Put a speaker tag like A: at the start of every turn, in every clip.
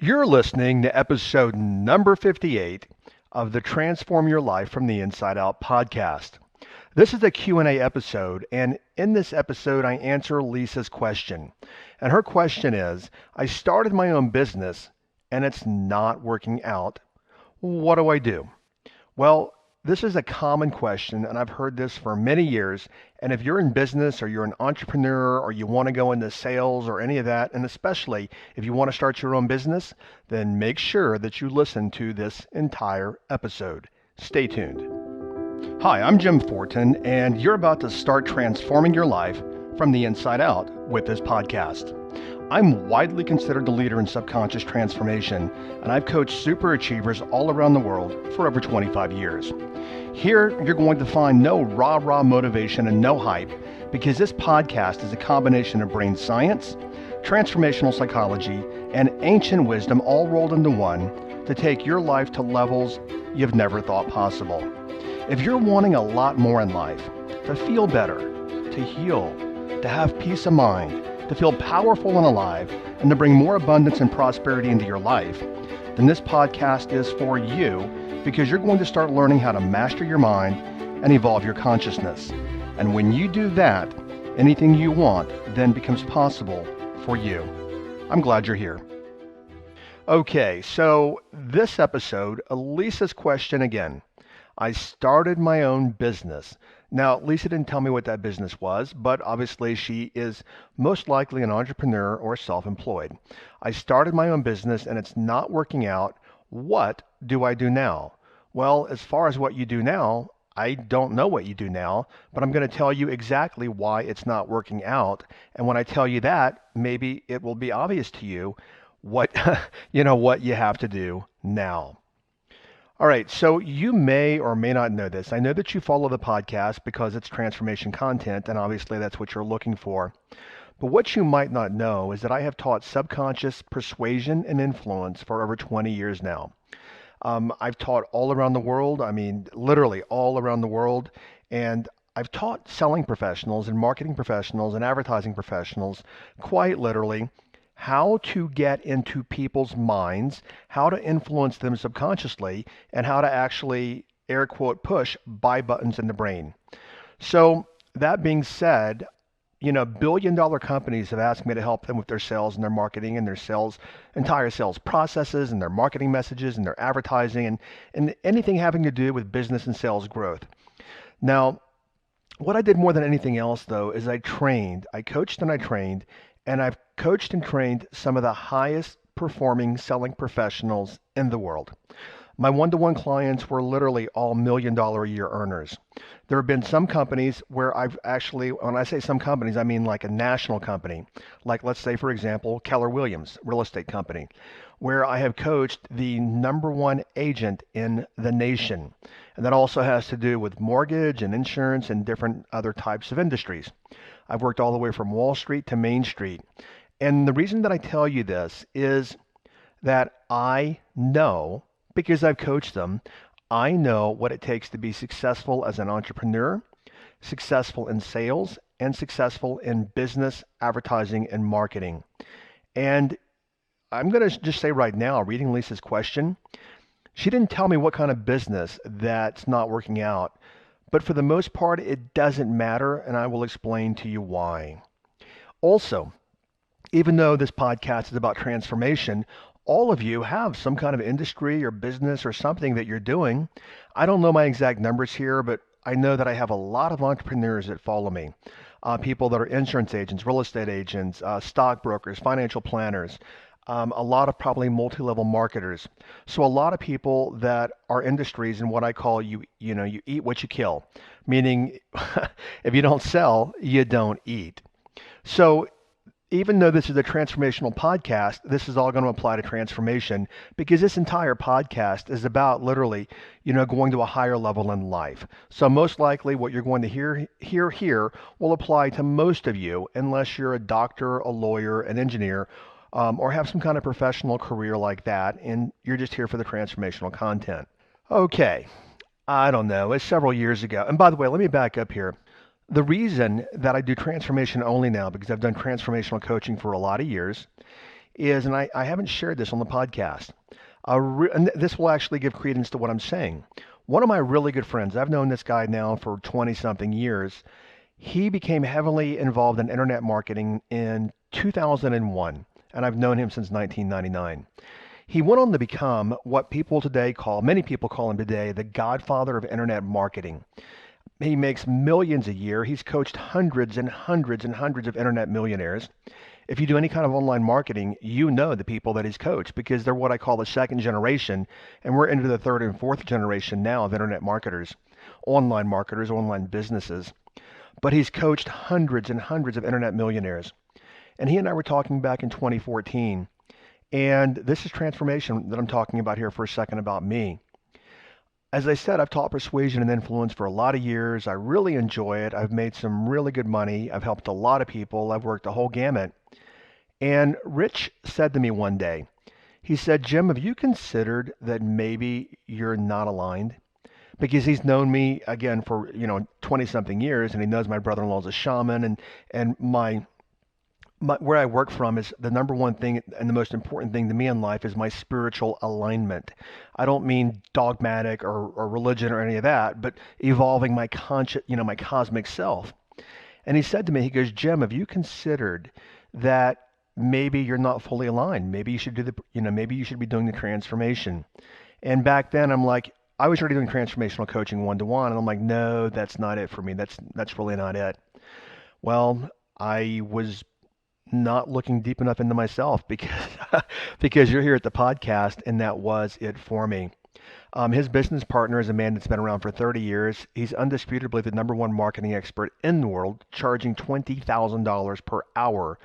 A: You're listening to episode number 58 of the Transform Your Life from the Inside Out podcast. This is a Q&A episode, and in this episode, I answer Lisa's question. And her question is, I started my own business, and it's not working out. What do I do? Well, this is a common question, and I've heard this for many years. And if you're in business or you're an entrepreneur or you want to go into sales or any of that, and especially if you want to start your own business, then make sure that you listen to this entire episode. Stay tuned. Hi, I'm Jim Fortin, and you're about to start transforming your life from the inside out with this podcast. I'm widely considered the leader in subconscious transformation, and I've coached super achievers all around the world for over 25 years. Here, you're going to find no rah-rah motivation and no hype, because this podcast is a combination of brain science, transformational psychology, and ancient wisdom all rolled into one to take your life to levels you've never thought possible. If you're wanting a lot more in life, to feel better, to heal, to have peace of mind, to feel powerful and alive, and to bring more abundance and prosperity into your life, then this podcast is for you, because you're going to start learning how to master your mind and evolve your consciousness. And when you do that, anything you want then becomes possible for you. I'm glad you're here. Okay, so this episode, Lisa's question again. I started my own business. Now, Lisa didn't tell me what that business was, but obviously she is most likely an entrepreneur or self-employed. I started my own business and it's not working out. What do I do now? Well, as far as what you do now, I don't know what you do now, but I'm going to tell you exactly why it's not working out. And when I tell you that, maybe it will be obvious to you what what you have to do now. All right, so you may or may not know this. I know that you follow the podcast because it's transformation content, and obviously that's what you're looking for. But what you might not know is that I have taught subconscious persuasion and influence for over 20 years now. I've taught all around the world, literally all around the world, and I've taught selling professionals and marketing professionals and advertising professionals, quite literally, how to get into people's minds, how to influence them subconsciously, and how to actually, air quote, push buy buttons in the brain. So that being said, billion-dollar companies have asked me to help them with their sales and their marketing and their entire sales processes and their marketing messages and their advertising and anything having to do with business and sales growth. Now, what I did more than anything else, though, is I coached and I trained, and I've coached and trained some of the highest performing selling professionals in the world. My one-to-one clients were literally all $1 million a year earners. There have been some companies where I've actually, when I say some companies, I mean like a national company, like let's say, for example, Keller Williams real estate company, where I have coached the number one agent in the nation. And that also has to do with mortgage and insurance and different other types of industries. I've worked all the way from Wall Street to Main Street. And the reason that I tell you this is that I know, because I've coached them, I know what it takes to be successful as an entrepreneur, successful in sales, and successful in business, advertising, and marketing. And I'm going to just say right now, reading Lisa's question, she didn't tell me what kind of business that's not working out. But for the most part, it doesn't matter, and I will explain to you why. Also, even though this podcast is about transformation, all of you have some kind of industry or business or something that you're doing. I don't know my exact numbers here, but I know that I have a lot of entrepreneurs that follow me. People that are insurance agents, real estate agents, stockbrokers, financial planners, a lot of probably multi-level marketers. So a lot of people that are industries in what I call you eat what you kill, meaning if you don't sell, you don't eat. So even though this is a transformational podcast, this is all going to apply to transformation, because this entire podcast is about literally, going to a higher level in life. So most likely what you're going to hear here will apply to most of you, unless you're a doctor, a lawyer, an engineer, or have some kind of professional career like that, and you're just here for the transformational content. Okay, I don't know, it's several years ago. And by the way, let me back up here. The reason that I do transformation only now, because I've done transformational coaching for a lot of years, is, and I haven't shared this on the podcast, and this will actually give credence to what I'm saying. One of my really good friends, I've known this guy now for 20 something years. He became heavily involved in internet marketing in 2001, and I've known him since 1999. He went on to become what many people call him today, the godfather of internet marketing. He makes millions a year. He's coached hundreds and hundreds and hundreds of internet millionaires. If you do any kind of online marketing, you know the people that he's coached because they're what I call the second generation, and we're into the third and fourth generation now of internet marketers, online businesses. But he's coached hundreds and hundreds of internet millionaires. And he and I were talking back in 2014, and this is transformation that I'm talking about here for a second about me. As I said, I've taught persuasion and influence for a lot of years. I really enjoy it. I've made some really good money. I've helped a lot of people. I've worked the whole gamut. And Rich said to me one day, he said, Jim, have you considered that maybe you're not aligned? Because he's known me again for, 20 something years, and he knows my brother-in-law's a shaman, and where I work from is the number one thing and the most important thing to me in life is my spiritual alignment. I don't mean dogmatic or religion or any of that, but evolving my my cosmic self. And he said to me, he goes, Jim, have you considered that maybe you're not fully aligned? Maybe you should maybe you should be doing the transformation. And back then I'm like, I was already doing transformational coaching one-to-one, and I'm like, no, that's not it for me. That's really not it. Well, I was not looking deep enough into myself because because you're here at the podcast, and that was it for me. His business partner is a man that's been around for 30 years. He's undisputably the number one marketing expert in the world, charging $20,000 per hour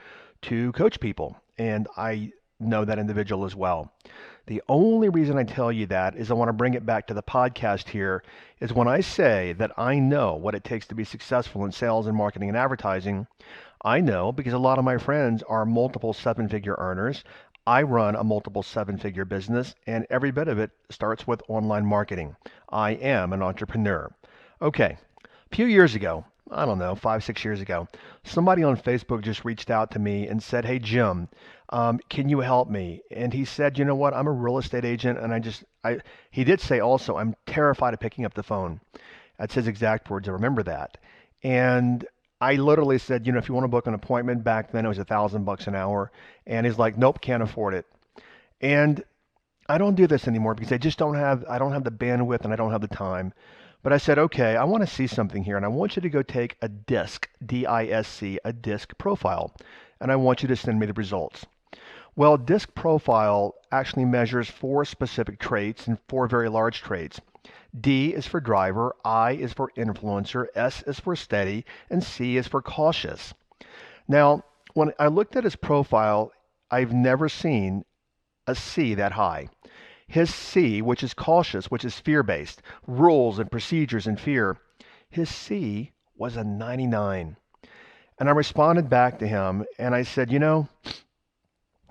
A: to coach people. And I know that individual as well. The only reason I tell you that is I want to bring it back to the podcast here is when I say that I know what it takes to be successful in sales and marketing and advertising. I know because a lot of my friends are multiple seven-figure earners. I run a multiple seven-figure business, and every bit of it starts with online marketing. I am an entrepreneur. Okay, a few years ago, I don't know, 5, 6 years ago, somebody on Facebook just reached out to me and said, hey, Jim, can you help me? And he said, you know what, I'm a real estate agent, and he did say also, I'm terrified of picking up the phone. That's his exact words. I remember that. And I literally said, if you want to book an appointment, back then it was $1,000 an hour. And he's like, nope, can't afford it. And I don't do this anymore because I don't have the bandwidth and I don't have the time. But I said, okay, I want to see something here, and I want you to go take a DISC, D-I-S-C, a DISC profile, and I want you to send me the results. Well, DISC profile actually measures 4 specific traits and 4 very large traits. D is for driver, I is for influencer, S is for steady, and C is for cautious. Now, when I looked at his profile, I've never seen a C that high. His C, which is cautious, which is fear-based, rules and procedures and fear, his C was a 99. And I responded back to him and I said, you don't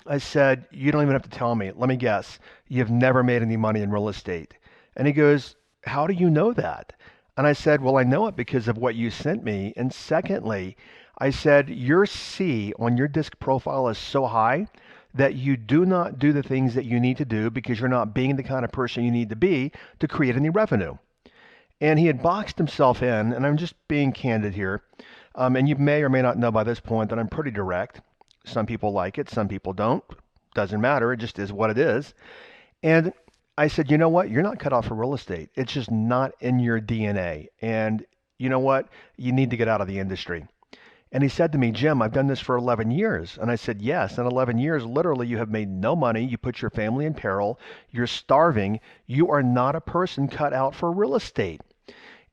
A: even have to tell me. Let me guess. You've never made any money in real estate. And he goes, how do you know that? And I said, well, I know it because of what you sent me. And secondly, I said, your C on your DISC profile is so high that you do not do the things that you need to do because you're not being the kind of person you need to be to create any revenue. And he had boxed himself in, and I'm just being candid here. And you may or may not know by this point that I'm pretty direct. Some people like it, some people don't. Doesn't matter, it just is what it is. And I said, you know what? You're not cut off for real estate. It's just not in your DNA. And you know what? You need to get out of the industry. And he said to me, Jim, I've done this for 11 years. And I said, yes, in 11 years, literally, you have made no money. You put your family in peril. You're starving. You are not a person cut out for real estate.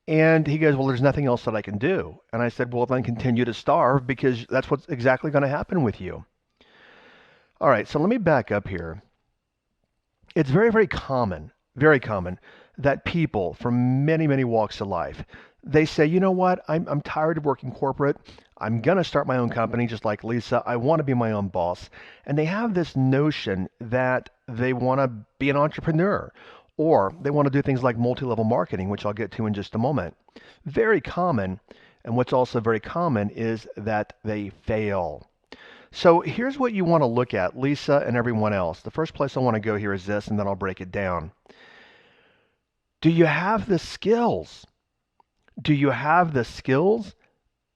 A: And he goes, well, there's nothing else that I can do. And I said, well, then continue to starve because that's what's exactly going to happen with you. All right, so let me back up here. It's very, very common that people from many, many walks of life, they say, you know what, I'm tired of working corporate. I'm going to start my own company just like Lisa. I want to be my own boss. And they have this notion that they want to be an entrepreneur or they want to do things like multi-level marketing, which I'll get to in just a moment. Very common. And what's also very common is that they fail. So here's what you want to look at, Lisa and everyone else. The first place I want to go here is this, and then I'll break it down. Do you have the skills? Do you have the skills,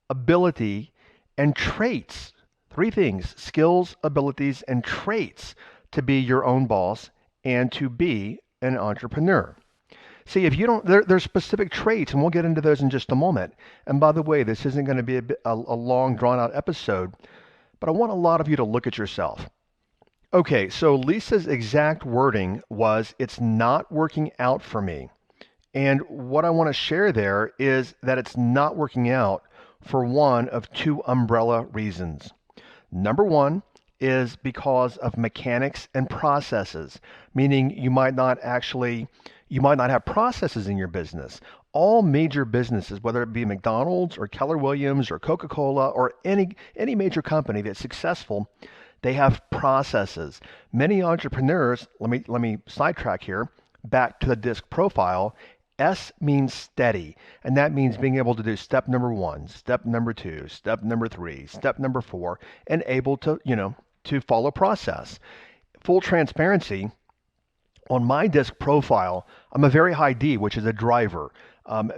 A: ability, and traits? Three things: skills, abilities, and traits to be your own boss and to be an entrepreneur. See, if you don't, there's specific traits, and we'll get into those in just a moment. And by the way, this isn't going to be a long, drawn out episode, but I want a lot of you to look at yourself. Okay, so Lisa's exact wording was, it's not working out for me. And what I want to share there is that it's not working out for one of two umbrella reasons. Number one is because of mechanics and processes, meaning you might not have processes in your business. All major businesses, whether it be McDonald's or Keller Williams or Coca-Cola or any major company that's successful, they have processes. Many entrepreneurs, let me sidetrack here, back to the DISC profile. S means steady, and that means being able to do step number 1, step number 2, step number 3, step number 4, and able to, to follow process. Full transparency, on my DISC profile, I'm a very high D, which is a driver.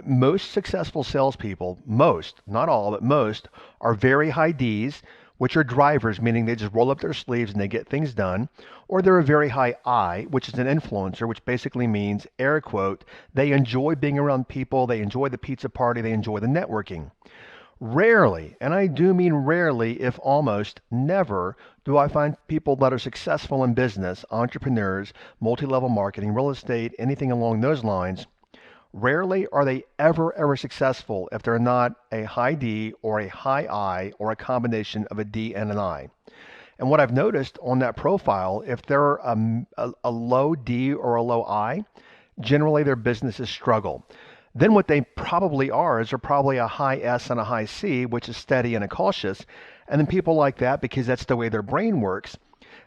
A: Most successful salespeople, most, not all, but most, are very high Ds, which are drivers, meaning they just roll up their sleeves and they get things done. Or they're a very high I, which is an influencer, which basically means, air quote, they enjoy being around people, they enjoy the pizza party, they enjoy the networking. Rarely, and I do mean rarely, if almost never, do I find people that are successful in business, entrepreneurs, multi-level marketing, real estate, anything along those lines. Rarely are they ever successful if they're not a high D or a high I or a combination of a D and an I. And what I've noticed on that profile, if they're a low D or a low I, generally their businesses struggle. Then what they probably are is they're probably a high S and a high C, which is steady and a cautious. And then people like that, because that's the way their brain works,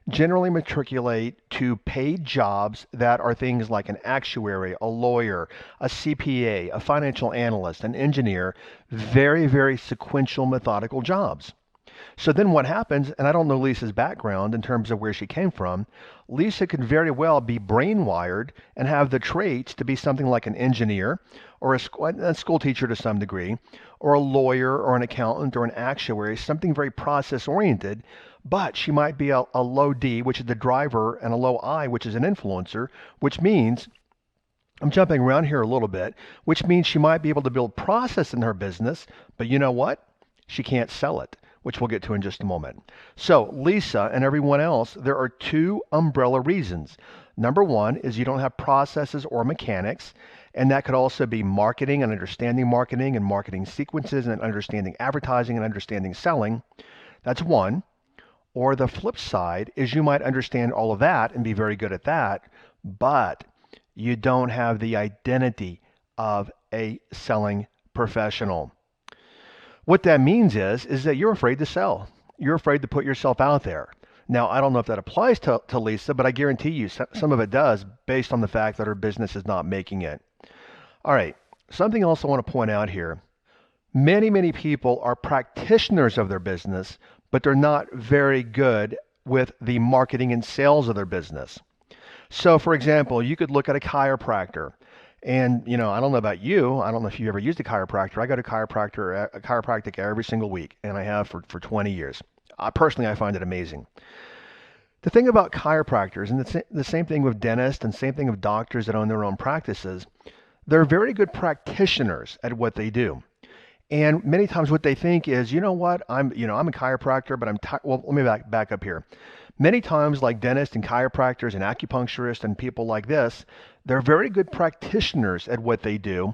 A: generally matriculate to paid jobs that are things like an actuary, a lawyer, a CPA, a financial analyst, an engineer, very sequential, methodical jobs. So then what happens, and I don't know Lisa's background in terms of where she came from, Lisa could very well be brainwired and have the traits to be something like an engineer or a school teacher to some degree, or a lawyer or an accountant or an actuary, something very process oriented, but she might be a low D, which is the driver, and a low I, which is an influencer, which means, I'm jumping around here a little bit, which means she might be able to build process in her business, but you know what? She can't sell it, which we'll get to in just a moment. So Lisa and everyone else, there are two umbrella reasons. Number one is you don't have processes or mechanics, and that could also be marketing and marketing sequences and understanding advertising and understanding selling. That's one. Or the flip side is you might understand all of that and be very good at that, but you don't have the identity of a selling professional. What that means is that you're afraid to sell. You're afraid to put yourself out there. Now, I don't know if that applies to Lisa, but I guarantee you some of it does based on the fact that her business is not making it. All right, something else I want to point out here. Many people are practitioners of their business, but they're not very good with the marketing and sales of their business. So, for example, you could look at a chiropractor. And, I don't know about you. I don't know if you ever used a chiropractor. I go to chiropractic every single week, and I have for 20 years. Personally, I find it amazing. The thing about chiropractors, and the same thing with dentists and same thing with doctors that own their own practices, they're very good practitioners at what they do. And many times what they think is, you know what, I'm a chiropractor, but well, let me back up here. Many times, like dentists and chiropractors and acupuncturists and people like this, they're very good practitioners at what they do.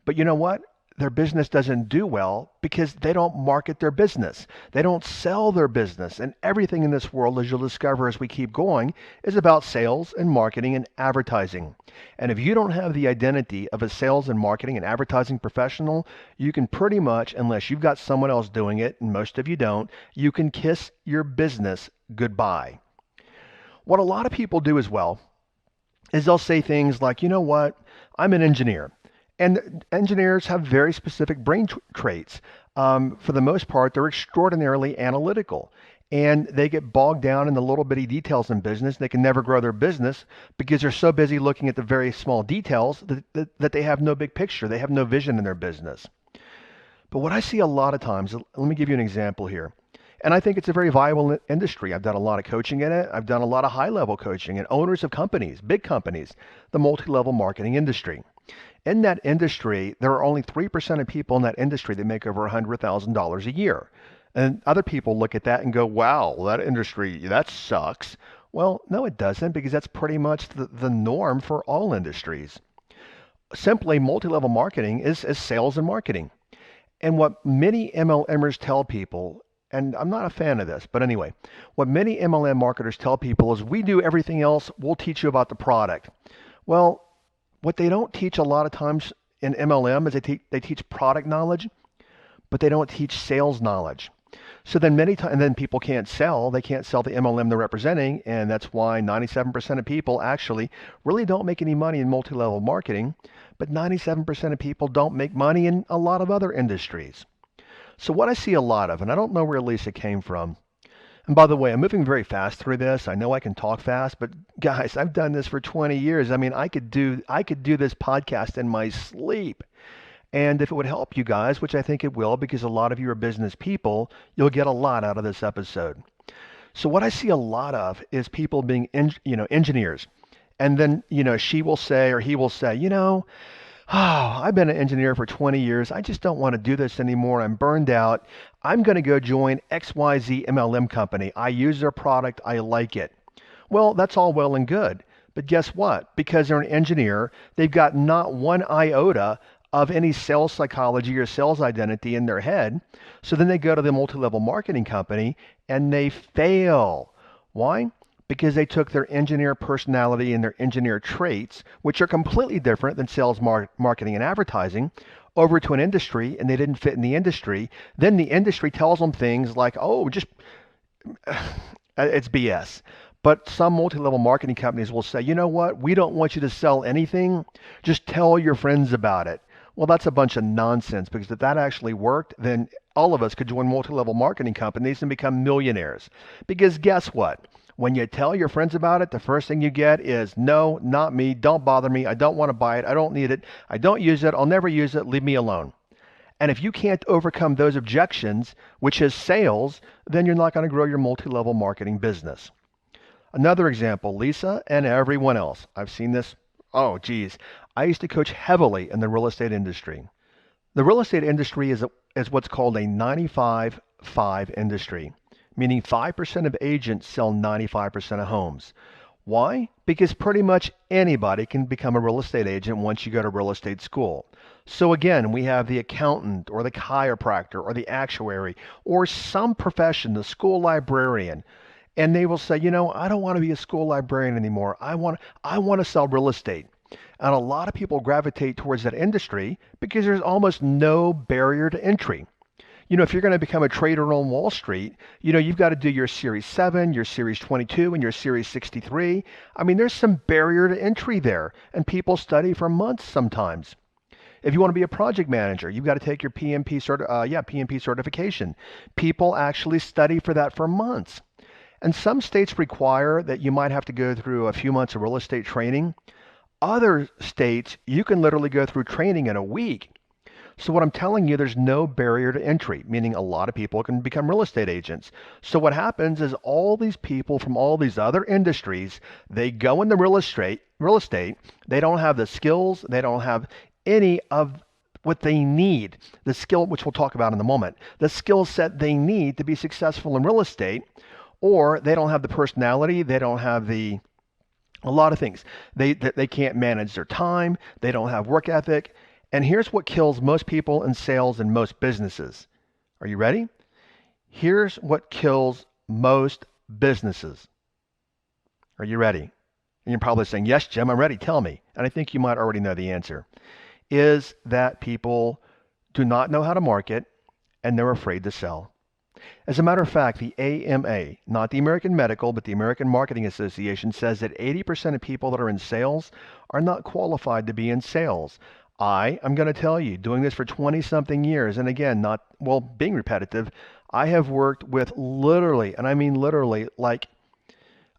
A: But you know what? Their business doesn't do well because they don't market their business. They don't sell their business. And everything in this world, as you'll discover as we keep going, is about sales and marketing and advertising. And if you don't have the identity of a sales and marketing and advertising professional, you can pretty much, unless you've got someone else doing it, and most of you don't, you can kiss your business goodbye. What a lot of people do as well is they'll say things like, you know what, I'm an engineer. And engineers have very specific brain traits. For the most part, they're extraordinarily analytical. and they get bogged down in the little bitty details in business. They can never grow their business because they're so busy looking at the very small details that they have no big picture. They have no vision in their business. But what I see a lot of times, let me give you an example here. And I think it's a very viable industry. I've done a lot of coaching in it. I've done a lot of high-level coaching and owners of companies, big companies, the multi-level marketing industry. In that industry, there are only 3% of people in that industry that make over $100,000 a year. And other people look at that and go, wow, that industry, that sucks. Well, no, it doesn't, because that's pretty much the norm for all industries. Simply, multi-level marketing is sales and marketing. And what many MLMers tell people, and I'm not a fan of this, but anyway, what many MLM marketers tell people is we do everything else, we'll teach you about the product. Well, what they don't teach a lot of times in MLM is they teach product knowledge, but they don't teach sales knowledge. So then many times, and then people can't sell. They can't sell the MLM they're representing, and that's why 97% of people actually really don't make any money in multi-level marketing, but 97% of people don't make money in a lot of other industries. So what I see a lot of, and I don't know where Lisa came from, and by the way, I'm moving very fast through this. I know I can talk fast, but guys, I've done this for 20 years. I mean, I could do this podcast in my sleep. And if it would help you guys, which I think it will, because a lot of you are business people, you'll get a lot out of this episode. So what I see a lot of is people being, engineers. And then, she will say, or he will say, I've been an engineer for 20 years. I just don't want to do this anymore. I'm burned out. I'm going to go join XYZ MLM company. I use their product. I like it. Well, that's all well and good. But guess what? Because they're an engineer, they've got not one iota of any sales psychology or sales identity in their head. So then they go to the multi-level marketing company and they fail. Why? Because they took their engineer personality and their engineer traits, which are completely different than sales, marketing, and advertising, over to an industry, and they didn't fit in the industry. Then the industry tells them things like, oh, just, it's BS. But some multi-level marketing companies will say, you know what, we don't want you to sell anything. Just tell your friends about it. Well, that's a bunch of nonsense, because if that actually worked, then all of us could join multi-level marketing companies and become millionaires. Because guess what? When you tell your friends about it, the first thing you get is, no, not me, don't bother me, I don't want to buy it, I don't need it, I don't use it, I'll never use it, leave me alone. And if you can't overcome those objections, which is sales, then you're not going to grow your multi-level marketing business. Another example, Lisa and everyone else. I've seen this. Oh, geez. I used to coach heavily in the real estate industry. The real estate industry is what's called a 95-5 industry, meaning 5% of agents sell 95% of homes. Why? Because pretty much anybody can become a real estate agent once you go to real estate school. So again, we have the accountant or the chiropractor or the actuary or some profession, the school librarian, and they will say, I don't want to be a school librarian anymore. I want to sell real estate. And a lot of people gravitate towards that industry because there's almost no barrier to entry. If you're going to become a trader on Wall Street, you've got to do your Series 7, your Series 22, and your Series 63. I mean, there's some barrier to entry there, and people study for months sometimes. If you want to be a project manager, you've got to take your PMP certification. People actually study for that for months. And some states require that you might have to go through a few months of real estate training. Other states, you can literally go through training in a week. So what I'm telling you, there's no barrier to entry, meaning a lot of people can become real estate agents. So what happens is all these people from all these other industries, they go into real estate, they don't have the skills, they don't have any of what they need, the skill, which we'll talk about in a moment, the skill set they need to be successful in real estate, or they don't have the personality, they don't have a lot of things. They can't manage their time, they don't have work ethic. And here's what kills most people in sales and most businesses. Are you ready? Here's what kills most businesses. Are you ready? And you're probably saying, yes, Jim, I'm ready. Tell me. And I think you might already know the answer. Is that people do not know how to market and they're afraid to sell. As a matter of fact, the AMA, not the American Medical, but the American Marketing Association, says that 80% of people that are in sales are not qualified to be in sales. I'm going to tell you, doing this for 20-something years, and again, being repetitive, I have worked with literally, and I mean literally,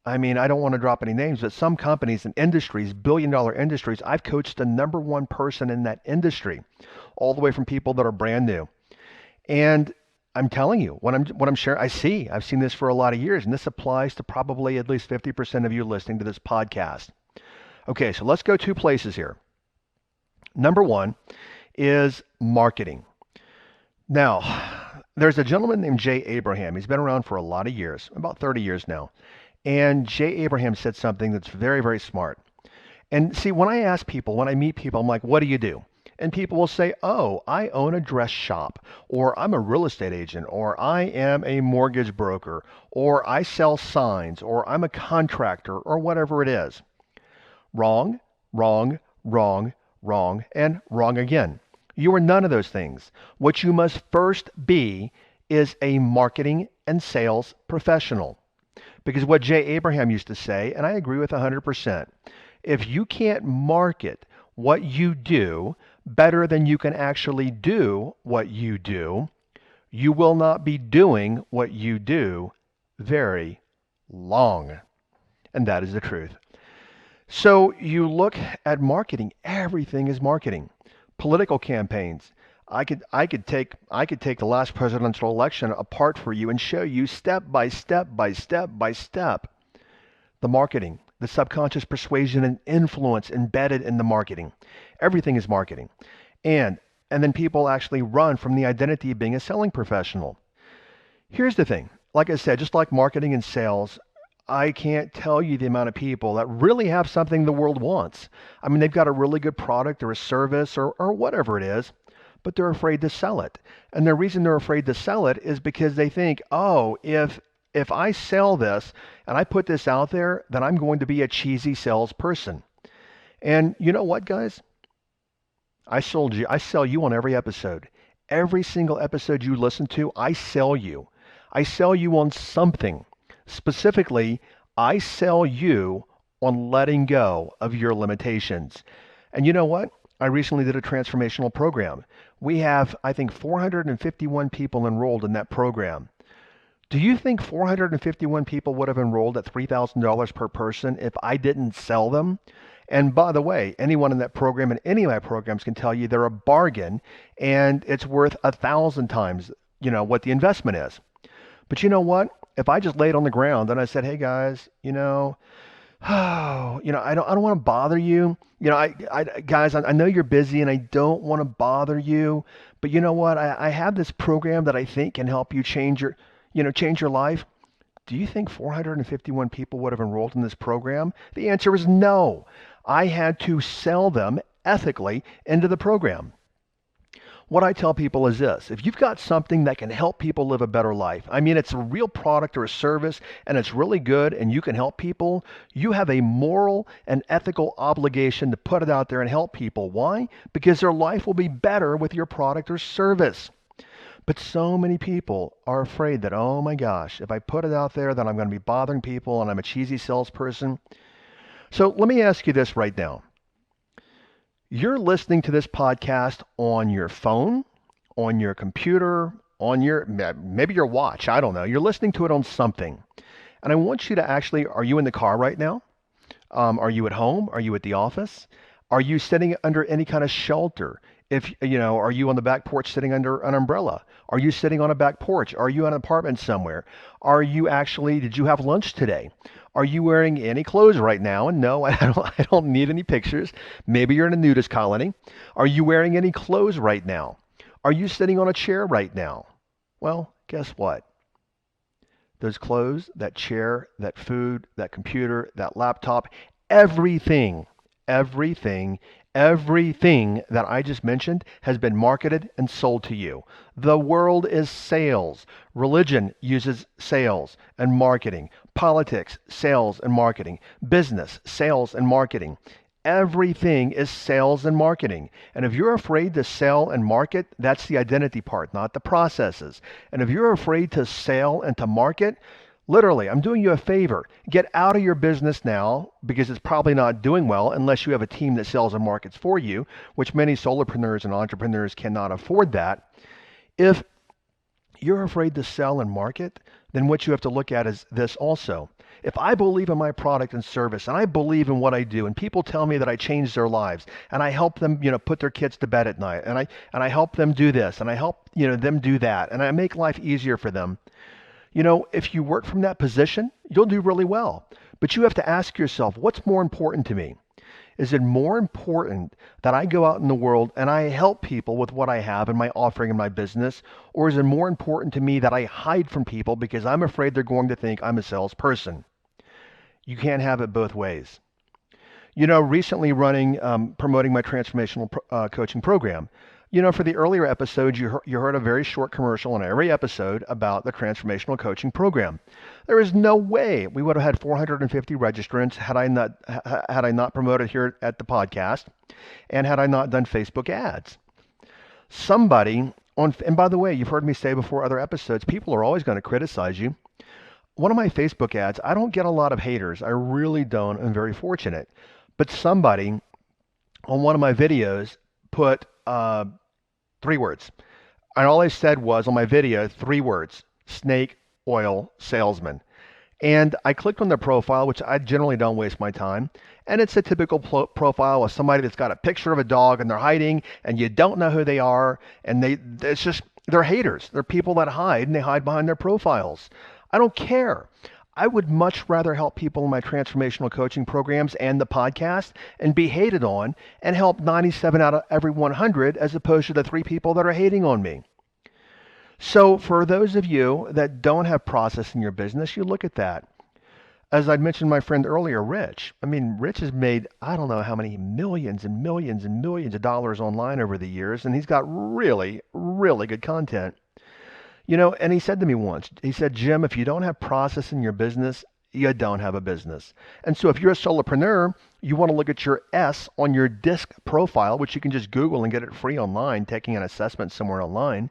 A: I don't want to drop any names, but some companies and industries, billion-dollar industries, I've coached the number one person in that industry, all the way from people that are brand new. And I'm telling you, what I'm sharing, I've seen this for a lot of years, and this applies to probably at least 50% of you listening to this podcast. Okay, so let's go two places here. Number one is marketing. Now, there's a gentleman named Jay Abraham. He's been around for a lot of years, about 30 years now. And Jay Abraham said something that's very, very smart. And see, when I meet people, I'm like, what do you do? And people will say, oh, I own a dress shop, or I'm a real estate agent, or I am a mortgage broker, or I sell signs, or I'm a contractor, or whatever it is. Wrong, wrong, wrong, wrong, and wrong again. You are none of those things. What you must first be is a marketing and sales professional. Because what Jay Abraham used to say, and I agree with 100%, if you can't market what you do better than you can actually do what you do, you will not be doing what you do very long. And that is the truth. So you look at marketing, everything is marketing. Political campaigns. I could take the last presidential election apart for you and show you step by step by step by step the marketing, the subconscious persuasion and influence embedded in the marketing. Everything is marketing. And then people actually run from the identity of being a selling professional. Here's the thing. Like I said, just like marketing and sales, I can't tell you the amount of people that really have something the world wants. I mean, they've got a really good product or a service or whatever it is, but they're afraid to sell it. And the reason they're afraid to sell it is because they think, oh, if I sell this and I put this out there, then I'm going to be a cheesy salesperson. And you know what, guys? I sell you on every episode. Every single episode you listen to, I sell you. I sell you on something. Specifically, I sell you on letting go of your limitations. And you know what? I recently did a transformational program. We have, I think, 451 people enrolled in that program. Do you think 451 people would have enrolled at $3,000 per person if I didn't sell them? And by the way, anyone in that program and any of my programs can tell you they're a bargain and it's worth 1,000 times, what the investment is. But you know what? If I just laid on the ground and I said, hey guys, I don't want to bother you. Guys, I know you're busy and I don't want to bother you, but you know what? I have this program that I think can help you change your life. Do you think 451 people would have enrolled in this program? The answer is no. I had to sell them ethically into the program. What I tell people is this: if you've got something that can help people live a better life, I mean, it's a real product or a service and it's really good and you can help people, you have a moral and ethical obligation to put it out there and help people. Why? Because their life will be better with your product or service. But so many people are afraid that, oh my gosh, if I put it out there, then I'm going to be bothering people and I'm a cheesy salesperson. So let me ask you this right now. You're listening to this podcast on your phone, on your computer, maybe your watch, I don't know. You're listening to it on something. And I want you to are you in the car right now? Are you at home? Are you at the office? Are you sitting under any kind of shelter? Are you on the back porch sitting under an umbrella? Are you sitting on a back porch? Are you in an apartment somewhere? Did you have lunch today? Are you wearing any clothes right now? And no, I don't need any pictures. Maybe you're in a nudist colony. Are you wearing any clothes right now? Are you sitting on a chair right now? Well, guess what? Those clothes, that chair, that food, that computer, that laptop, everything that I just mentioned has been marketed and sold to you. The world is sales. Religion uses sales and marketing. Politics, sales and marketing. Business, sales and marketing. Everything is sales and marketing. And if you're afraid to sell and market, that's the identity part, not the processes. And if you're afraid to sell and to market, literally, I'm doing you a favor. Get out of your business now because it's probably not doing well unless you have a team that sells and markets for you, which many solopreneurs and entrepreneurs cannot afford that. If you're afraid to sell and market, then what you have to look at is this also. If I believe in my product and service and I believe in what I do and people tell me that I change their lives and I help them, put their kids to bed at night and I help them do this and I help, them do that and I make life easier for them. If you work from that position, you'll do really well. But you have to ask yourself, what's more important to me? Is it more important that I go out in the world and I help people with what I have and my offering in my business? Or is it more important to me that I hide from people because I'm afraid they're going to think I'm a salesperson? You can't have it both ways. Recently promoting my transformational coaching program. For the earlier episodes, you heard a very short commercial in every episode about the transformational coaching program. There is no way we would have had 450 registrants had I not promoted here at the podcast, and had I not done Facebook ads. And by the way, you've heard me say before other episodes, people are always going to criticize you. One of my Facebook ads, I don't get a lot of haters. I really don't. I'm very fortunate. But somebody on one of my videos put 3 words. And all I said was on my video, 3 words, snake oil salesman. And I clicked on their profile, which I generally don't waste my time. And it's a typical profile of somebody that's got a picture of a dog and they're hiding and you don't know who they are. And they're haters. They're people that hide and they hide behind their profiles. I don't care. I would much rather help people in my transformational coaching programs and the podcast and be hated on and help 97 out of every 100 as opposed to the 3 people that are hating on me. So for those of you that don't have process in your business, you look at that. As I'd mentioned my friend earlier, Rich. Rich has made, I don't know how many millions and millions and millions of dollars online over the years, and he's got really, really good content. And he said to me once, he said, Jim, if you don't have process in your business, you don't have a business. And so if you're a solopreneur, you want to look at your S on your DISC profile, which you can just Google and get it free online, taking an assessment somewhere online.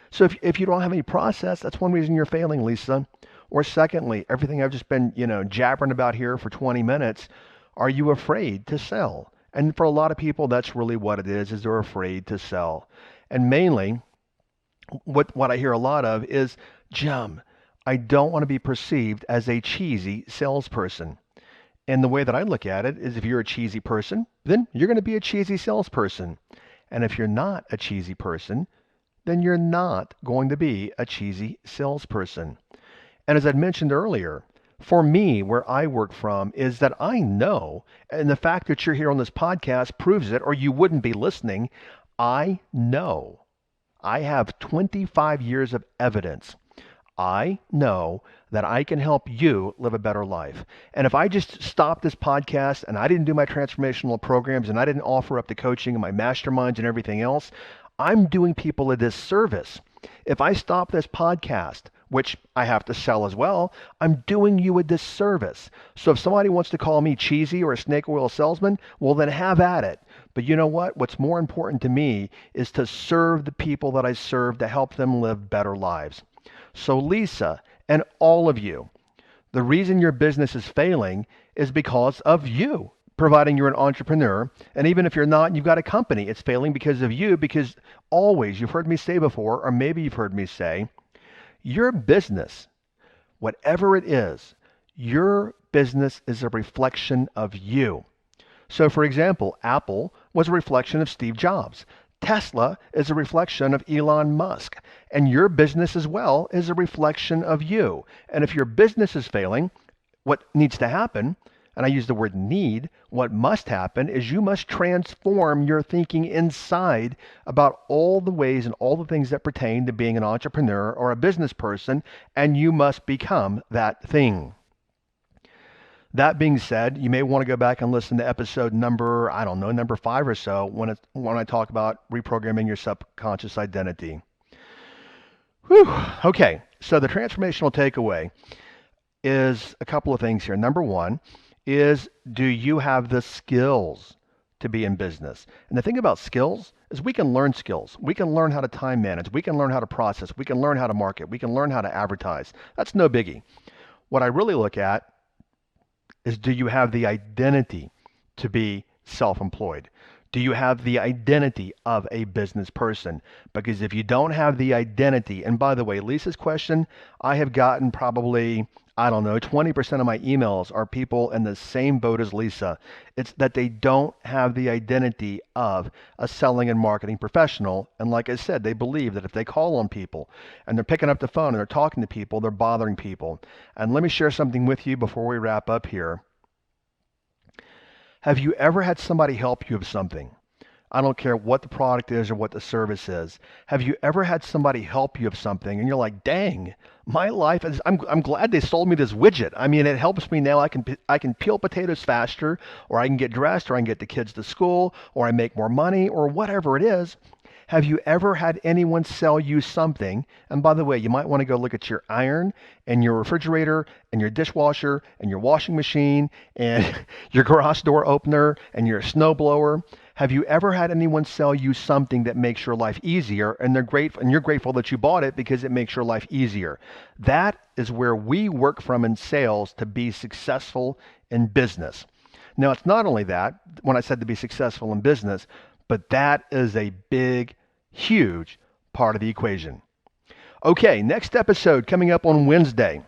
A: So if you don't have any process, that's one reason you're failing, Lisa. Or secondly, everything I've just been, jabbering about here for 20 minutes, are you afraid to sell? And for a lot of people, that's really what it is they're afraid to sell. And mainly, what I hear a lot of is, Jim, I don't want to be perceived as a cheesy salesperson. And the way that I look at it is if you're a cheesy person, then you're going to be a cheesy salesperson. And if you're not a cheesy person, then you're not going to be a cheesy salesperson. And as I'd mentioned earlier, for me, where I work from is that I know, and the fact that you're here on this podcast proves it, or you wouldn't be listening, I know. I have 25 years of evidence. I know that I can help you live a better life. And if I just stopped this podcast and I didn't do my transformational programs and I didn't offer up the coaching and my masterminds and everything else, I'm doing people a disservice. If I stop this podcast, which I have to sell as well, I'm doing you a disservice. So if somebody wants to call me cheesy or a snake oil salesman, well then have at it. But you know what? What's more important to me is to serve the people that I serve to help them live better lives. So Lisa and all of you, the reason your business is failing is because of you, providing you're an entrepreneur. And even if you're not and you've got a company, it's failing because of you, because always, you've heard me say before, or maybe you've heard me say, your business, whatever it is, your business is a reflection of you. So for example, Apple was a reflection of Steve Jobs. Tesla is a reflection of Elon Musk. And your business as well is a reflection of you. And if your business is failing, what needs to happen, and I use the word need, what must happen is you must transform your thinking inside about all the ways and all the things that pertain to being an entrepreneur or a business person, and you must become that thing. That being said, you may want to go back and listen to episode number 5 or so, when I talk about reprogramming your subconscious identity. Whew. Okay, so the transformational takeaway is a couple of things here. Number 1 is, do you have the skills to be in business? And the thing about skills is we can learn skills. We can learn how to time manage. We can learn how to process. We can learn how to market. We can learn how to advertise. That's no biggie. What I really look at is, do you have the identity to be self-employed? Do you have the identity of a business person? Because if you don't have the identity, and by the way, Lisa's question, I have gotten probably, I don't know, 20% of my emails are people in the same boat as Lisa. It's that they don't have the identity of a selling and marketing professional. And like I said, they believe that if they call on people and they're picking up the phone and they're talking to people, they're bothering people. And let me share something with you before we wrap up here. Have you ever had somebody help you with something? I don't care what the product is or what the service is. Have you ever had somebody help you with something and you're like, dang, my life is, I'm glad they sold me this widget. I mean, it helps me now. I can peel potatoes faster, or I can get dressed, or I can get the kids to school, or I make more money, or whatever it is. Have you ever had anyone sell you something? And by the way, you might want to go look at your iron and your refrigerator and your dishwasher and your washing machine and your garage door opener and your snowblower. Have you ever had anyone sell you something that makes your life easier, and you're grateful that you bought it because it makes your life easier? That is where we work from in sales to be successful in business. Now, it's not only that, when I said to be successful in business, but that is a big, huge part of the equation. Okay, next episode coming up on Wednesday.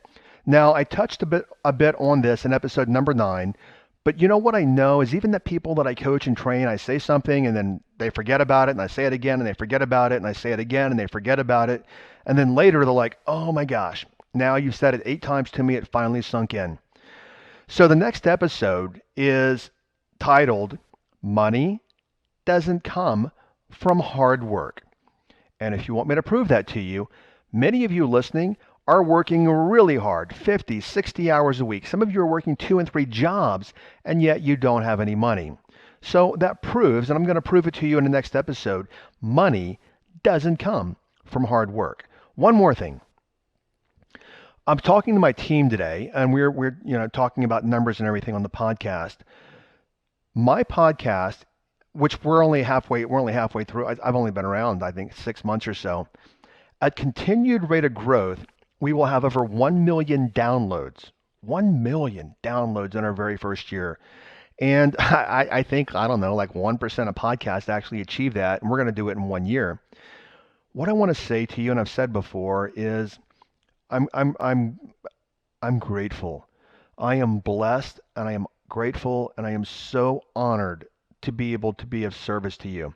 A: Now, I touched a bit on this in episode number 9, but you know what I know is even the people that I coach and train, I say something and then they forget about it, and I say it again and they forget about it, and I say it again and they forget about it, and then later they're like, oh my gosh, now you've said it 8 times to me, it finally sunk in. So the next episode is titled, Money Doesn't Come from Hard Work. And if you want me to prove that to you, many of you listening are working really hard, 50, 60 hours a week. Some of you are working 2 and 3 jobs, and yet you don't have any money. So that proves, and I'm going to prove it to you in the next episode, money doesn't come from hard work. One more thing. I'm talking to my team today, and we're talking about numbers and everything on the podcast. My podcast, which we're only halfway through. I've only been around, I think, 6 months or so. At continued rate of growth, we will have over 1 million downloads. 1 million downloads in our very first year. And I think, I don't know, like 1% of podcasts actually achieve that, and we're going to do it in 1 year. What I want to say to you, and I've said before, is I'm grateful. I am blessed, and I am grateful, and I am so honored to be able to be of service to you.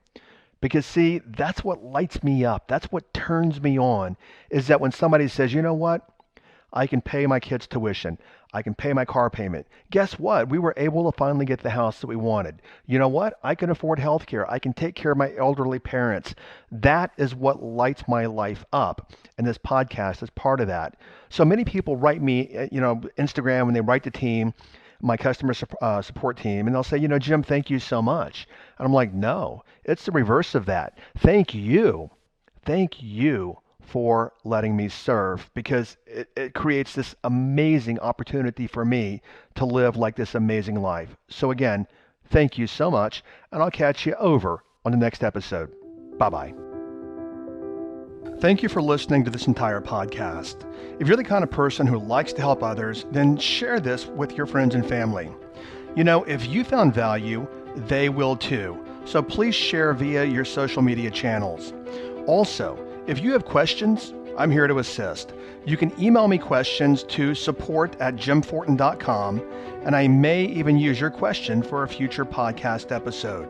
A: Because see, that's what lights me up. That's what turns me on, is that when somebody says, you know what? I can pay my kids' tuition. I can pay my car payment. Guess what? We were able to finally get the house that we wanted. You know what? I can afford health care. I can take care of my elderly parents. That is what lights my life up. And this podcast is part of that. So many people write me, Instagram, when they write the team, my customer support team, and they'll say, Jim, thank you so much. And I'm like, no, it's the reverse of that. Thank you. Thank you for letting me serve, because it creates this amazing opportunity for me to live like this amazing life. So again, thank you so much, and I'll catch you over on the next episode. Bye-bye. Thank you for listening to this entire podcast. If you're the kind of person who likes to help others, then share this with your friends and family. If you found value, they will too. So please share via your social media channels. Also, if you have questions, I'm here to assist. You can email me questions to support@jimfortin.com, and I may even use your question for a future podcast episode.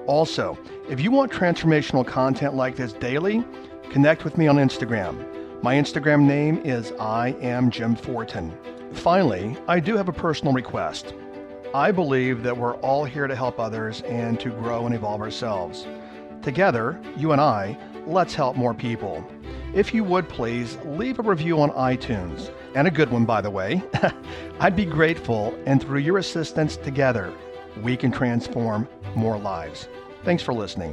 A: Also, if you want transformational content like this daily, connect with me on Instagram. My Instagram name is I am Jim Fortin. Finally, I do have a personal request. I believe that we're all here to help others and to grow and evolve ourselves. Together, you and I, let's help more people. If you would please leave a review on iTunes, and a good one, by the way. I'd be grateful, and through your assistance together, we can transform more lives. Thanks for listening.